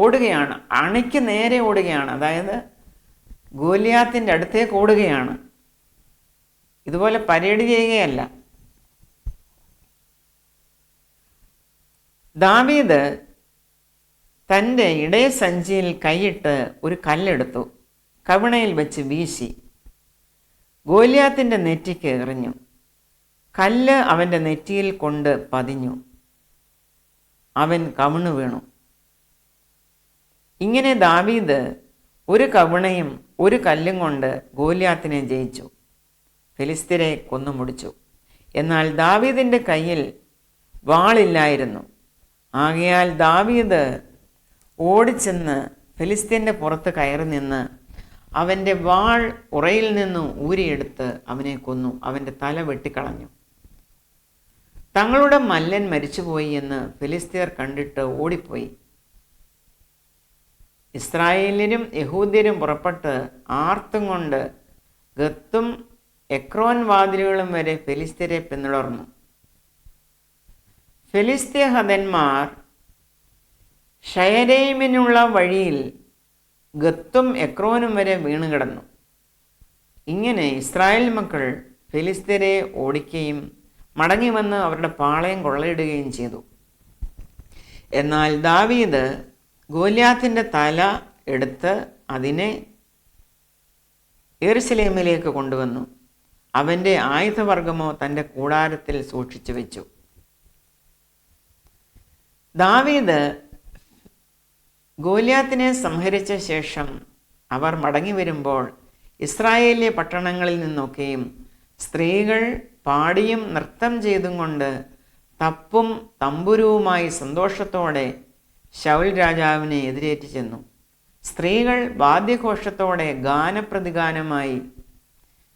ഓടുകയാണ്, അണിക്ക് നേരെ ഓടുകയാണ്. അതായത് ഗോലിയാത്തിൻ്റെ അടുത്തേക്ക് ഓടുകയാണ്. ഇതുപോലെ പരേഡ് ചെയ്യുകയല്ല. ദാവീദ് തൻ്റെ ഇടയസഞ്ചിയിൽ കൈയിട്ട് ഒരു കല്ലെടുത്തു, കവിണയിൽ വെച്ച് വീശി ഗോലിയാത്തിൻ്റെ നെറ്റിക്ക് എറിഞ്ഞു. കല്ല് അവൻ്റെ നെറ്റിയിൽ കൊണ്ട് പതിഞ്ഞു. അവൻ കവിണു വീണു. ഇങ്ങനെ ദാവീദ് ഒരു കവിണയും ഒരു കല്ലും കൊണ്ട് ഗോലിയാത്തിനെ ജയിച്ചു, ഫിലിസ്ത്യരെ കൊന്നുമുടിച്ചു. എന്നാൽ ദാവീദിൻ്റെ കയ്യിൽ വാളില്ലായിരുന്നു. ആകയാൽ ദാവീദ് ഓടിച്ചെന്ന് ഫിലിസ്ത്യൻ്റെ പുറത്ത് കയറി നിന്ന് അവൻ്റെ വാൾ ഉറയിൽ നിന്ന് ഊരിയെടുത്ത് അവനെ കൊന്നു, അവൻ്റെ തല വെട്ടിക്കളഞ്ഞു. തങ്ങളുടെ മല്ലൻ മരിച്ചുപോയി എന്ന് ഫിലിസ്ത്യർ കണ്ടിട്ട് ഓടിപ്പോയി. ഇസ്രായേല്യരും യഹൂദ്യരും പുറപ്പെട്ട് ആർത്തും കൊണ്ട് ഗത്തും എക്രോൻ വാതിലുകളും വരെ ഫിലിസ്ത്യരെ പിന്തുടർന്നു. ഫിലിസ്ത്യ ഹതന്മാർ ഷയരേമിനുള്ള വഴിയിൽ ഗത്തും എക്രോനും വരെ വീണുകിടന്നു. ഇങ്ങനെ ഇസ്രായേൽ മക്കൾ ഫിലിസ്ത്യരെ ഓടിക്കുകയും മടങ്ങി വന്ന് അവരുടെ പാളയം കൊള്ളയിടുകയും ചെയ്തു. എന്നാൽ ദാവീദ് ഗോലിയാത്തിൻ്റെ തല എടുത്ത് അതിനെ യെരുശലേമിലേക്ക് കൊണ്ടുവന്നു. അവൻ്റെ ആയുധവർഗമോ തൻ്റെ കൂടാരത്തിൽ സൂക്ഷിച്ചു വെച്ചു. ദാവീദ് ഗോലിയാത്തിനെ സംഹരിച്ച ശേഷം അവർ മടങ്ങി വരുമ്പോൾ ഇസ്രായേലിലെ പട്ടണങ്ങളിൽ നിന്നൊക്കെയും സ്ത്രീകൾ പാടിയും നൃത്തം ചെയ്തും കൊണ്ട് തപ്പും തമ്പുരുവുമായി സന്തോഷത്തോടെ ശൗൽ രാജാവിനെ എതിരേറ്റ് ചെന്നു. സ്ത്രീകൾ വാദ്യഘോഷത്തോടെ ഗാനപ്രതിഗാനമായി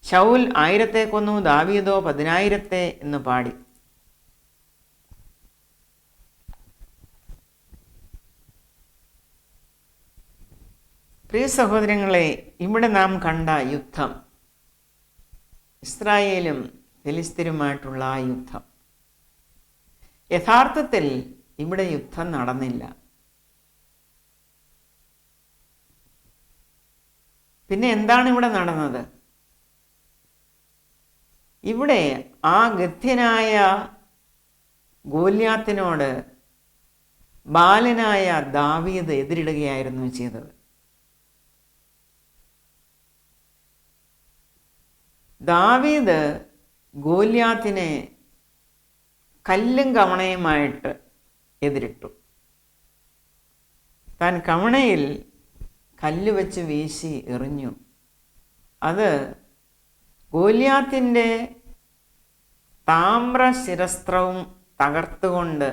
ശൗൽ 1000 കൊന്നു, ദാവീദോ 10,000 എന്ന് പാടി. പ്രിയ സഹോദരങ്ങളെ, ഇവിടെ നാം കണ്ട യുദ്ധം, ഇസ്രായേലും ഫിലിസ്ത്യരുമായിട്ടുള്ള ആ യുദ്ധം, യഥാർത്ഥത്തിൽ ഇവിടെ യുദ്ധം നടന്നില്ല. പിന്നെ എന്താണ് ഇവിടെ നടന്നത്? ഇവിടെ ആ ഗദ്ധ്യനായ ഗോലിയാത്തിനോട് ബാലനായ ദാവീദ് എതിരിടുകയായിരുന്നു ചെയ്തത്. ദാവീദ് ഗോലിയാത്തിനെ കല്ലും കവണയുമായിട്ട് എതിരിട്ടു. താൻ കവണയിൽ കല്ല് വെച്ച് വീശി എറിഞ്ഞു. അത് ഗോലിയാത്തിൻ്റെ താമ്രശിരസ്ത്രവും തകർത്തുകൊണ്ട്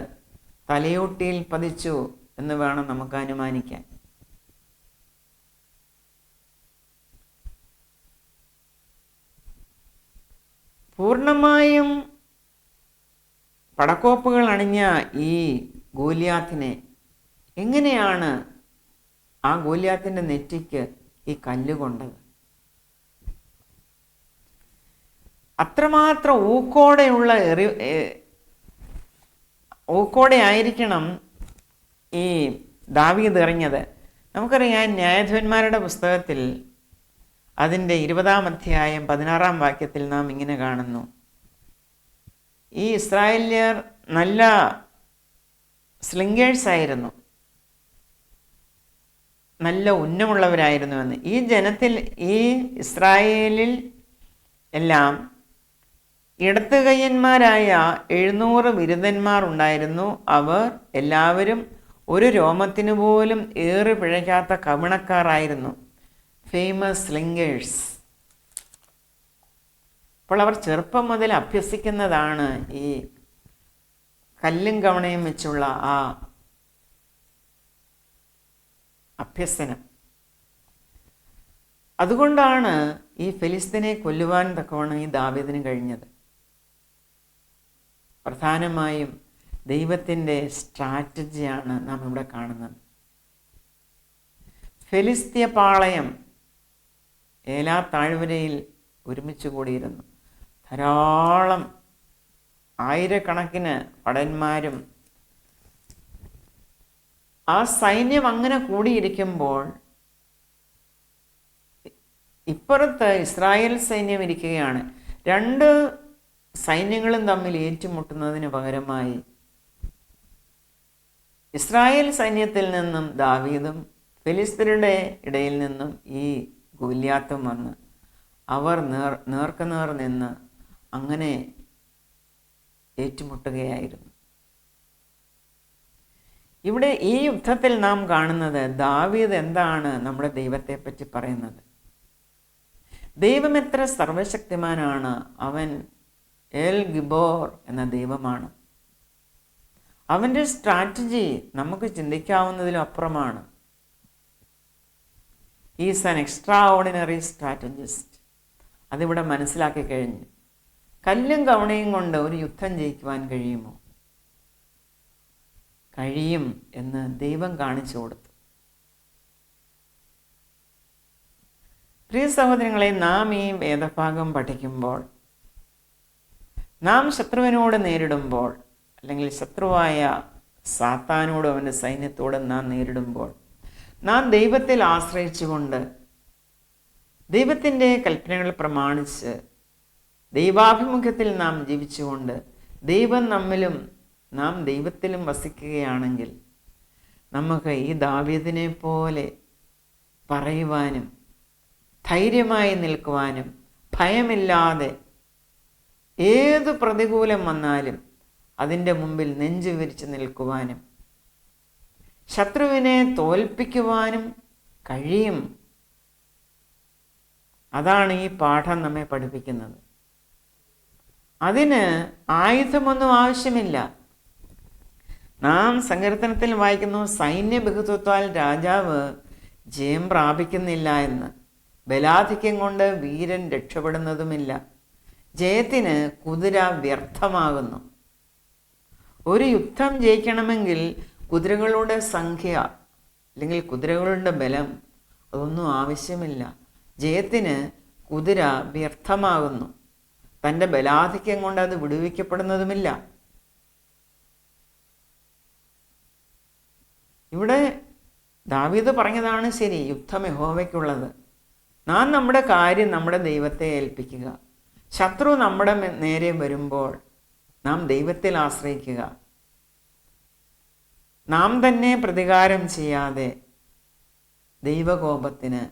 തലയോട്ടിയിൽ പതിച്ചു എന്ന് വേണം നമുക്ക് അനുമാനിക്കാൻ. പൂർണ്ണമായും പടക്കോപ്പുകൾ അണിഞ്ഞ ഈ ഗോലിയാത്തിനെ എങ്ങനെയാണ് ആ ഗോലിയാത്തിൻ്റെ നെറ്റിക്ക് ഈ കല്ല് കൊണ്ടത്? അത്രമാത്രം ഊക്കോടെ ആയിരിക്കണം ഈ ദാവീദ് എറിഞ്ഞത്. നമുക്കറിയാം, ന്യായാധിപന്മാരുടെ പുസ്തകത്തിൽ അതിൻ്റെ 20-ാം അധ്യായം 16-ാം വാക്യത്തിൽ നാം ഇങ്ങനെ കാണുന്നു: ഈ ഇസ്രായേല്യർ നല്ല സ്ലിംഗേഴ്സ് ആയിരുന്നു, നല്ല ഉന്നമുള്ളവരായിരുന്നുവെന്ന്. ഈ ജനത്തിൽ, ഈ ഇസ്രായേലിൽ എല്ലാം ഇടത്തുകയ്യന്മാരായ 700 വിരുദ്ധന്മാർ ഉണ്ടായിരുന്നു. അവർ എല്ലാവരും ഒരു രോമത്തിനു പോലും ഏറി പിഴയ്ക്കാത്ത കവിണക്കാരായിരുന്നു. ഫേമസ് സ്ലിംഗേഴ്സ്. അപ്പോൾ അവർ ചെറുപ്പം മുതൽ അഭ്യസിക്കുന്നതാണ് ഈ കല്ലും കവണയും വെച്ചുള്ള ആ അഭ്യസനം. അതുകൊണ്ടാണ് ഈ ഫെലിസ്തീനെ കൊല്ലുവാൻ തക്കവണ്ണം ഈ ദാവീദിന് കഴിഞ്ഞത്. പ്രധാനമായും ദൈവത്തിൻ്റെ സ്ട്രാറ്റജിയാണ് നാം ഇവിടെ കാണുന്നത്. ഫെലിസ്തീയ പാളയം ഏലാ താഴ്വരയിൽ ഒരുമിച്ച് കൂടിയിരുന്നു. ധാരാളം ആയിരക്കണക്കിന് ഭടന്മാരും ആ സൈന്യം അങ്ങനെ കൂടിയിരിക്കുമ്പോൾ ഇപ്പുറത്ത് ഇസ്രായേൽ സൈന്യം ഇരിക്കുകയാണ്. രണ്ട് സൈന്യങ്ങളും തമ്മിൽ ഏറ്റുമുട്ടുന്നതിന് പകരമായി ഇസ്രായേൽ സൈന്യത്തിൽ നിന്നും ദാവീദും ഫെലിസ്ത്യരുടെ ഇടയിൽ നിന്നും ഈ ഗോലിയാത്തും വന്ന് അവർ നേർക്കുനേർ നിന്ന് അങ്ങനെ ഏറ്റുമുട്ടുകയായിരുന്നു. ഇവിടെ ഈ യുദ്ധത്തിൽ നാം കാണുന്നത് ദാവീദ് എന്താണ് നമ്മുടെ ദൈവത്തെപ്പറ്റി പറയുന്നത്. ദൈവം എത്ര സർവശക്തിമാനാണ്. അവൻ എൽ ഗിബോർ എന്ന ദൈവമാണ്. അവൻ്റെ സ്ട്രാറ്റജി നമുക്ക് ചിന്തിക്കാവുന്നതിലും അപ്പുറമാണ്. Is an extra ordinary strategist. അതിവിടെ മനസ്സിലാക്കി കഴിഞ്ഞു. കല്ലും കവണയും കൊണ്ട് ഒരു യുദ്ധം ജയിക്കുവാൻ കഴിയുമോ? കഴിയും എന്ന് ദൈവം കാണിച്ചു കൊടുത്തു. പ്രിയ സഹോദരങ്ങളെ, നാം ഈ വേദഭാഗം പഠിക്കുമ്പോൾ, നാം ശത്രുവിനോട് നേരിടുമ്പോൾ, അല്ലെങ്കിൽ ശത്രുവായ സാത്താനോടും അവൻ്റെ സൈന്യത്തോടും നാം നേരിടുമ്പോൾ, നാം ദൈവത്തിൽ ആശ്രയിച്ചുകൊണ്ട് ദൈവത്തിൻ്റെ കൽപ്പനകൾ പ്രമാണിച്ച് ദൈവാഭിമുഖത്തിൽ നാം ജീവിച്ചുകൊണ്ട് ദൈവം നമ്മിലും നാം ദൈവത്തിലും വസിക്കുകയാണെങ്കിൽ നമുക്ക് ഈ ദാവീദിനെ പോലെ പറയുവാനും ധൈര്യമായി നിൽക്കുവാനും ഭയമില്ലാതെ ഏത് പ്രതികൂലം വന്നാലും അതിൻ്റെ മുമ്പിൽ നെഞ്ചു വിരിച്ച് നിൽക്കുവാനും ശത്രുവിനെ തോൽപ്പിക്കുവാനും കഴിയും. അതാണ് ഈ പാഠം നമ്മെ പഠിപ്പിക്കുന്നത്. അതിന് ആയുധമൊന്നും ആവശ്യമില്ല. നാം സങ്കീർത്തനത്തിൽ വായിക്കുന്നു, സൈന്യബഹുത്വത്താൽ രാജാവ് ജയം പ്രാപിക്കുന്നില്ല എന്ന്. ബലാധിക്യം കൊണ്ട് വീരൻ രക്ഷപ്പെടുന്നതുമില്ല. ജയത്തിന് കുതിര വ്യർത്ഥമാകുന്നു. ഒരു യുദ്ധം ജയിക്കണമെങ്കിൽ കുതിരകളുടെ സംഖ്യ അല്ലെങ്കിൽ കുതിരകളുടെ ബലം അതൊന്നും ആവശ്യമില്ല. ജയത്തിന് കുതിര വ്യർത്ഥമാകുന്നു. തൻ്റെ ബലാധിക്യം കൊണ്ട് അത് വിടുവിക്കപ്പെടുന്നതുമില്ല. ഇവിടെ ദാവീദ് പറഞ്ഞതാണ് ശരി. യുദ്ധം യഹോവയ്ക്കുള്ളത്. നാം നമ്മുടെ കാര്യം നമ്മുടെ ദൈവത്തെ ഏൽപ്പിക്കുക. ശത്രു നമ്മുടെ നേരെ വരുമ്പോൾ നാം ദൈവത്തിൽ ആശ്രയിക്കുക. നാം തന്നെ പ്രതികാരം ചെയ്യാതെ ദൈവകോപത്തിന്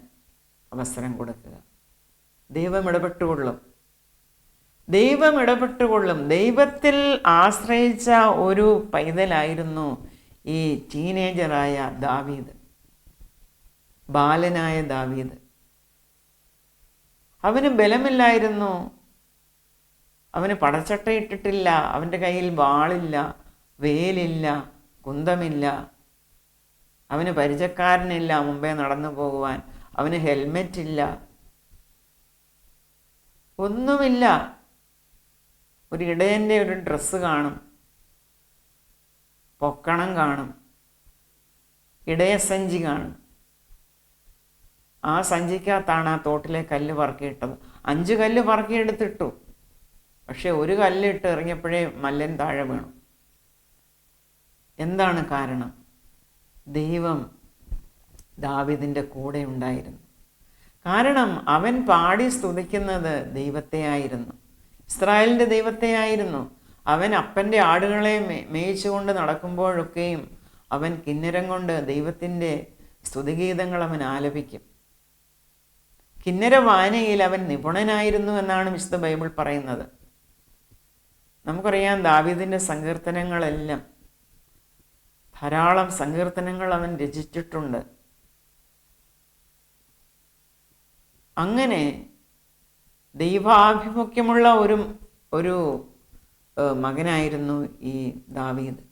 അവസരം കൊടുക്കുക. ദൈവം ഇടപെട്ടുകൊള്ളും. ദൈവം ഇടപെട്ടുകൊള്ളും. ദൈവത്തിൽ ആശ്രയിച്ച ഒരു പൈതലായിരുന്നു ഈ ടീനേജറായ ദാവീദ്, ബാലനായ ദാവീദ്. അവന് ബലമില്ലായിരുന്നു. അവന് പടച്ചട്ടയിട്ടിട്ടില്ല. അവൻ്റെ കയ്യിൽ വാളില്ല, വേലില്ല, കുന്തമില്ല. അവന് പരിചക്കാരനില്ല മുമ്പേ നടന്നു പോകുവാൻ. അവന് ഹെൽമെറ്റ് ഇല്ല, ഒന്നുമില്ല. ഒരു ഇടയൻ്റെ ഒരു ഡ്രസ്സ് കാണും, പൊക്കണം കാണും, ഇടയസഞ്ചി കാണും. ആ സഞ്ചിക്കകത്താണ് ആ തോട്ടിലെ കല്ല് പറക്കിയിട്ടത്. 5 കല്ല് പറക്കിയെടുത്തിട്ടു. പക്ഷെ ഒരു കല്ലിട്ട് ഇറങ്ങിയപ്പോഴേ മല്ലൻ താഴെ വീണു. എന്താണ് കാരണം? ദൈവം ദാവീദിൻ്റെ കൂടെ ഉണ്ടായിരുന്നു. കാരണം അവൻ പാടി സ്തുതിക്കുന്നത് ദൈവത്തെയായിരുന്നു, ഇസ്രായേലിൻ്റെ ദൈവത്തെയായിരുന്നു. അവൻ അപ്പൻ്റെ ആടുകളെ മേയിച്ചുകൊണ്ട് നടക്കുമ്പോഴൊക്കെയും അവൻ കിന്നരം കൊണ്ട് ദൈവത്തിൻ്റെ സ്തുതിഗീതങ്ങൾ അവൻ ആലപിക്കും. കിന്നരവായനയിൽ അവൻ നിപുണനായിരുന്നു എന്നാണ് വിശുദ്ധ ബൈബിൾ പറയുന്നത്. നമുക്കറിയാം, ദാവീദിൻ്റെ സങ്കീർത്തനങ്ങളെല്ലാം, ധാരാളം സങ്കീർത്തനങ്ങൾ അവൻ രചിച്ചിട്ടുണ്ട്. അങ്ങനെ ദൈവാഭിമുഖ്യമുള്ള ഒരു മകനായിരുന്നു ഈ ദാവീദ്.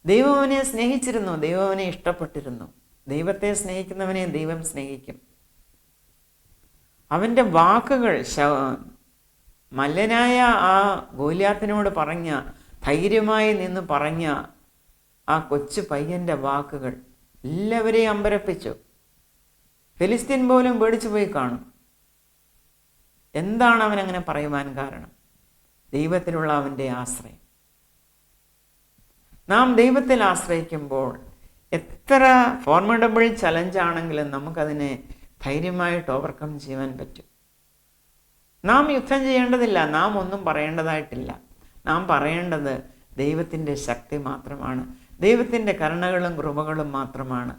ദൈവം അവനെ സ്നേഹിച്ചിരുന്നു, ദൈവം അവനെ ഇഷ്ടപ്പെട്ടിരുന്നു. ദൈവത്തെ സ്നേഹിക്കുന്നവനെ ദൈവം സ്നേഹിക്കും. അവൻ്റെ വാക്കുകൾ, മല്ലനായ ആ ഗോലിയാത്തിനോട് പറഞ്ഞ, ധൈര്യമായി നിന്ന് പറഞ്ഞ ആ കൊച്ചു പയ്യൻ്റെ വാക്കുകൾ എല്ലാവരെയും അമ്പരപ്പിച്ചു. ഫിലിസ്തീൻ പോലും പേടിച്ചു പോയി കാണും. എന്താണ് അവനങ്ങനെ പറയുവാൻ കാരണം? ദൈവത്തിലുള്ള അവൻ്റെ ആശ്രയം. നാം ദൈവത്തിൽ ആശ്രയിക്കുമ്പോൾ എത്ര ഫോർമിഡബിൾ ചലഞ്ചാണെങ്കിലും നമുക്കതിനെ ധൈര്യമായിട്ട് ഓവർകം ചെയ്യാൻ പറ്റും. നാം യുദ്ധം ചെയ്യേണ്ടതില്ല, നാം ഒന്നും പറയേണ്ടതായിട്ടില്ല. നാം പറയേണ്ടത് ദൈവത്തിൻ്റെ ശക്തി മാത്രമാണ്, ദൈവത്തിൻ്റെ കരുണകളും കൃപകളും മാത്രമാണ്.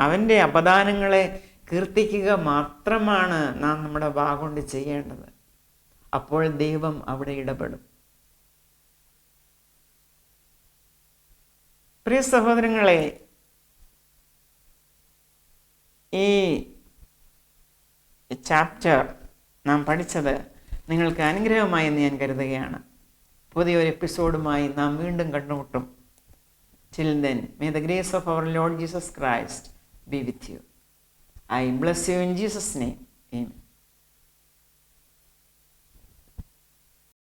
അവൻ്റെ അപദാനങ്ങളെ കീർത്തിക്കുക മാത്രമാണ് നാം നമ്മുടെ വാ കൊണ്ട് ചെയ്യേണ്ടത്. അപ്പോൾ ദൈവം അവിടെ ഇടപെടും. പ്രിയ സഹോദരങ്ങളെ, ഈ ചാപ്റ്റർ നാം പഠിച്ചത് നിങ്ങൾക്ക് അനുഗ്രഹമായി എന്ന് ഞാൻ കരുതുകയാണ്. പുതിയൊരു എപ്പിസോഡുമായി നാം വീണ്ടും കണ്ടുമുട്ടും. Till then, may the grace of our Lord Jesus Christ be with you. I bless you in Jesus' name. Amen.